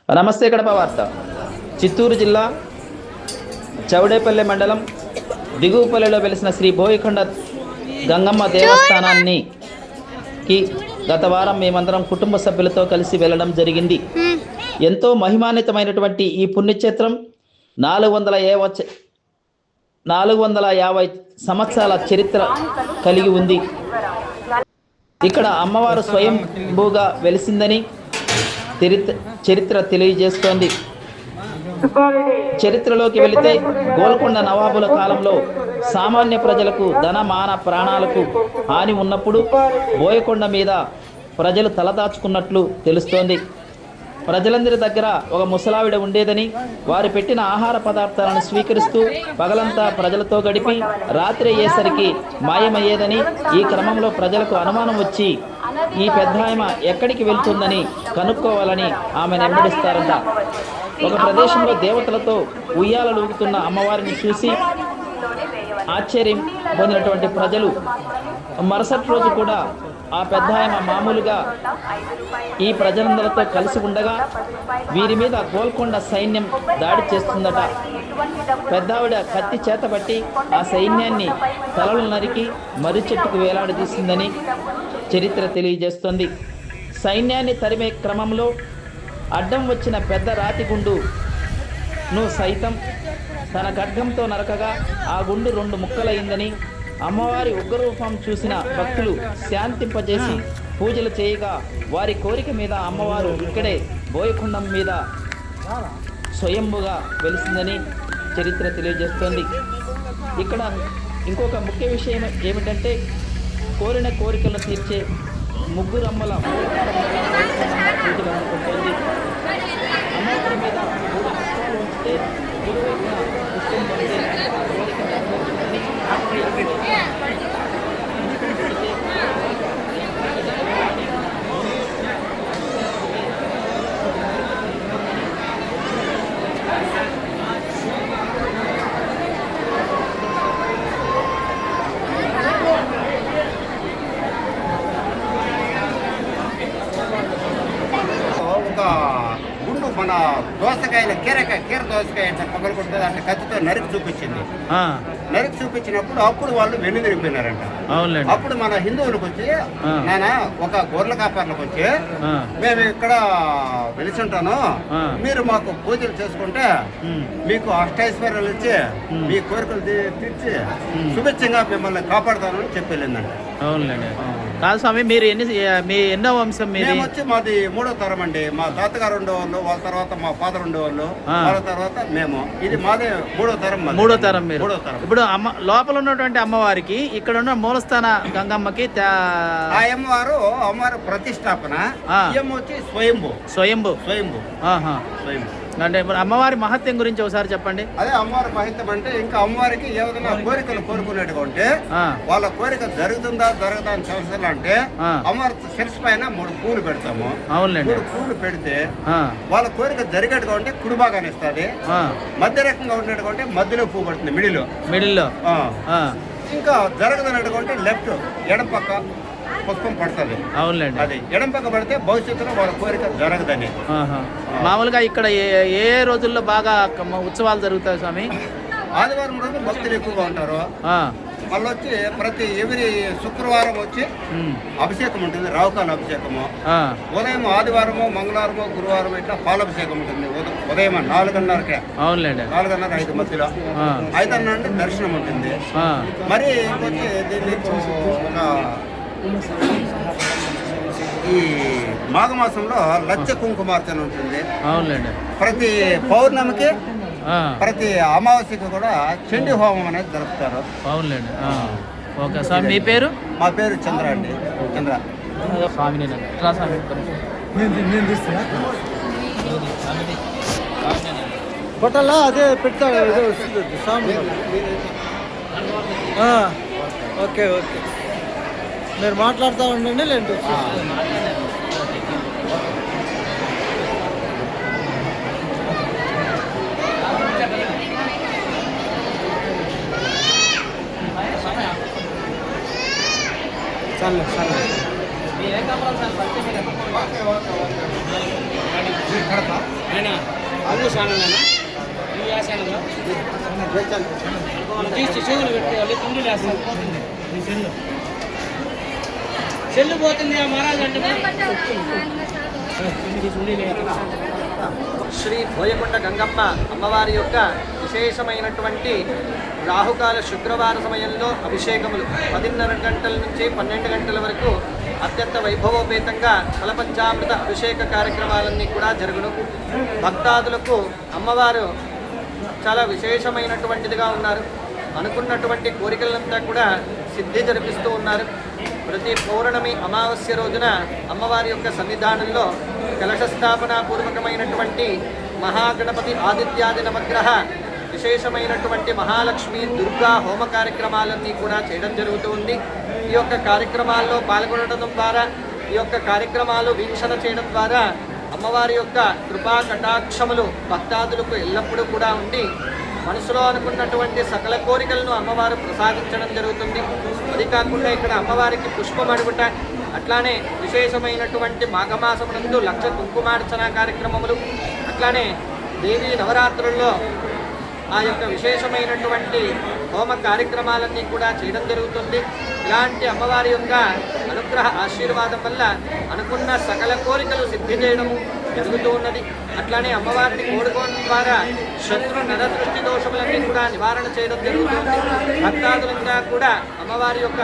నమస్తే కడప వార్త. చిత్తూరు జిల్లా చౌడేపల్లి మండలం దిగువపల్లిలో వెలిసిన శ్రీ బోయకొండ గంగమ్మ దేవస్థానానికి గత వారం మేమందరం కుటుంబ సభ్యులతో కలిసి వెళ్ళడం జరిగింది. ఎంతో మహిమాన్వితమైనటువంటి ఈ పుణ్యక్షేత్రం 450 సంవత్సరాల చరిత్ర కలిగి ఉంది. ఇక్కడ అమ్మవారు స్వయంభూగా వెలిసిందని చరిత్ర తెలియజేస్తోంది. చరిత్రలోకి వెళితే గోల్కొండ నవాబుల కాలంలో సామాన్య ప్రజలకు ధన మాన ప్రాణాలకు హాని ఉన్నప్పుడు బోయకొండ మీద ప్రజలు తలదాచుకున్నట్లు తెలుస్తోంది. ప్రజలందరి దగ్గర ఒక ముసలావిడ ఉండేదని, వారు పెట్టిన ఆహార పదార్థాలను స్వీకరిస్తూ పగలంతా ప్రజలతో గడిపి రాత్రి అయ్యేసరికి మాయమయ్యేదని, ఈ క్రమంలో ప్రజలకు అనుమానం వచ్చి ఈ పెద్దాయమ ఎక్కడికి వెళ్తుందని కనుక్కోవాలని ఆమె వెంబడిస్తారంట. ఒక ప్రదేశంలో దేవతలతో ఉయ్యాలలూగుతున్న అమ్మవారిని చూసి ఆశ్చర్యం పొందినటువంటి ప్రజలు మరుసటి రోజు కూడా ఆ పెద్దాయమ మామూలుగా ఈ ప్రజలందరితో కలిసి ఉండగా వీరి మీద గోల్కొండ సైన్యం దాడి చేస్తుందట. పెద్దావిడ కత్తి చేతబట్టి ఆ సైన్యాన్ని తలలు నరికి మర్రి చెట్టుకు వేలాడదీసిందని చరిత్ర తెలియజేస్తుంది. సైన్యాన్ని తరిమే క్రమంలో అడ్డం వచ్చిన పెద్ద రాతి గుండును సైతం తన ఖడ్గంతో నరకగా ఆ గుండు 2 ముక్కలైందని, అమ్మవారి ఉగ్రరూపం చూసిన భక్తులు శాంతింపజేసి పూజలు చేయగా వారి కోరిక మీద అమ్మవారు ఇక్కడే బోయకొండం మీద స్వయంభుగా వెలిసిందని చరిత్ర తెలియజేస్తోంది. ఇక్కడ ఇంకొక ముఖ్య విషయం ఏమిటంటే, కోరిన కోరికలను తీర్చే ముగ్గురమ్మల పూజలు అందుకుంటోంది. అమ్మవారి మీద 3 పుష్పాలు ఉంచితే గురువైపున పుష్పం పడితే కోరిక నెరవేరుతుందని, గుండు మన దోసకాయల కీర దోసకాయ అంటే పగలు కొడుతుంది అంటే కత్తితో నరికి చూపించింది. నరికి చూపించినప్పుడు అప్పుడు వాళ్ళు వెన్ను తిరిగిపోయినారంట. అప్పుడు మన హిందువులకు వచ్చి నాన్న ఒక గొర్రెల కాపర్లకు వచ్చి మేము ఇక్కడ వెలిసింటాను, మీరు మాకు పూజలు చేసుకుంటే మీకు అష్టైశ్వర్యాలు ఇచ్చి మీ కోరికలు తీర్చి శుభేచ్ఛంగా మిమ్మల్ని కాపాడుతానని చెప్పి వెళ్ళిందంట. కాదు స్వామి, మీరు మీ ఎన్నో వంశం? మేము వచ్చి మాది 3వ తరం అండి. మా తాతగారు ఉండేవాళ్ళు, వాళ్ళ తర్వాత మా ఫాదర్ ఉండేవాళ్ళు, వాళ్ళ తర్వాత మేము. ఇది మాదే 3వ తరం. 3వ తరం మీరు. ఇప్పుడు లోపల ఉన్నటువంటి అమ్మవారికి ఇక్కడ ఉన్న మూలస్థాన గంగమ్మకి అమ్మవారు ప్రతిష్టాపన, వచ్చి స్వయంభూ. అంటే అమ్మవారి మహత్యం గురించి ఒకసారి చెప్పండి. అదే అమ్మవారి మహత్యం అంటే, ఇంకా అమ్మవారికి ఏదైనా కోరికలు కోరుకున్నట్టుగా ఉంటే వాళ్ళ కోరిక జరుగుతుందా అని చూసారు అంటే అమ్మవారి శిరస్సు పైన 3 పూలు పెడతాము. 3 పూలు పెడితే వాళ్ళ కోరిక జరిగేట్టుగా ఉంటే కుడి భాగాన్ని ఇస్తుంది, మధ్య రకంగా ఉండేట్టుగా ఉంటే మధ్యలో పువ్వు పడుతుంది, మిడిల్లో. ఇంకా జరగదన్నట్టుగా ఉంటే లెఫ్ట్ ఎడం పక్క పుష్పం పడుతుంది. అవునులేండి. అది ఎడం పక్క పడితే భవిష్యత్తులో వాళ్ళ కోరిక జరగదని. మామూలుగా ఇక్కడ ఏ రోజుల్లో బాగా ఉత్సవాలు జరుగుతాయి స్వామి? ఆదివారం రోజు భక్తులు ఎక్కువగా ఉంటారు. మళ్ళీ వచ్చి ప్రతి ఎవరి శుక్రవారం వచ్చి అభిషేకం ఉంటుంది, రావుకాల అభిషేకము. ఉదయం ఆదివారము, మంగళవారము, గురువారం ఇట్లా పాలాభిషేకం ఉంటుంది. ఉదయం 4:30కే. 4:30, 5 మధ్యలో 5:30 అంటే దర్శనం ఉంటుంది. మరి వచ్చి దీన్ని ఒక ఈ మాఘమాసంలో లచ్చ కుంకుమార్చన ఉంటుంది. ప్రతి పౌర్ణమికి, ప్రతి అమావాస్యకి కూడా చండీ హోమం అనేది జరుపుతారు. ఓకే స్వామి, మీ పేరు? మా పేరు చంద్ర అండి. చంద్ర స్వామి. బట్టలా అదే పెడతాడు స్వామి. ఓకే మీరు మాట్లాడుతూ ఉండండి. లేదు సరే ఆయన అల్లు ఛానల్ ఈ ఛానల్లో తీసి చెవులు పెట్టుకోవాలి, తుండులు వేస్తారు, పోతుంది చెల్లు పోతుంది ఆ మహారాజు అంటే శ్రీ బోయకొండ గంగమ్మ అమ్మవారి యొక్క విశేషమైనటువంటి రాహుకాల శుక్రవార సమయంలో అభిషేకములు 10:30 గంటల నుంచి 12 గంటల వరకు అత్యంత వైభవోపేతంగా ఫలపంచామృత అభిషేక కార్యక్రమాలన్నీ కూడా జరుగును. భక్తాదులకు అమ్మవారు చాలా విశేషమైనటువంటిదిగా ఉన్నారు. అనుకున్నటువంటి కోరికలంతా కూడా సిద్ధి జరిపిస్తూ ఉన్నారు. ప్రతి పౌర్ణమి అమావాస్య రోజున అమ్మవారి యొక్క సన్నిధానంలో కలశ స్థాపన పూర్వకమైనటువంటి మహాగణపతి ఆదిత్యాది నవగ్రహ విశేషమైనటువంటి మహాలక్ష్మి దుర్గా హోమ కార్యక్రమాలన్నీ కూడా చేయడం జరుగుతూ ఉంది. ఈ యొక్క కార్యక్రమాల్లో పాల్గొనడం ద్వారా, ఈ యొక్క కార్యక్రమాలు వీక్షణ చేయడం ద్వారా అమ్మవారి యొక్క కృపా కటాక్షములు భక్తాదులకు ఎల్లప్పుడూ కూడా ఉండి మనసులో అనుకున్నటువంటి సకల కోరికలను అమ్మవారు ప్రసాదించడం జరుగుతుంది. అది కాకుండా ఇక్కడ అమ్మవారికి పుష్పం అడుగుట, అట్లానే విశేషమైనటువంటి మాఘమాసమునందు 1,00,000 కుంకుమార్చన కార్యక్రమములు, అట్లానే దేవీ నవరాత్రుల్లో ఆ యొక్క విశేషమైనటువంటి హోమ కార్యక్రమాలన్నీ కూడా చేయడం జరుగుతుంది. ఇలాంటి అమ్మవారి యొక్క అనుగ్రహ ఆశీర్వాదం వల్ల అనుకున్న సకల కోరికలు సిద్ధి చేయడము జరుగుతూ ఉన్నది. అట్లానే అమ్మవారిని కోరుకోవడం ద్వారా శత్రు నరదృష్టి దోషములన్నీ కూడా నివారణ చేయడం జరుగుతుంది. భక్తాదులంగా కూడా అమ్మవారి యొక్క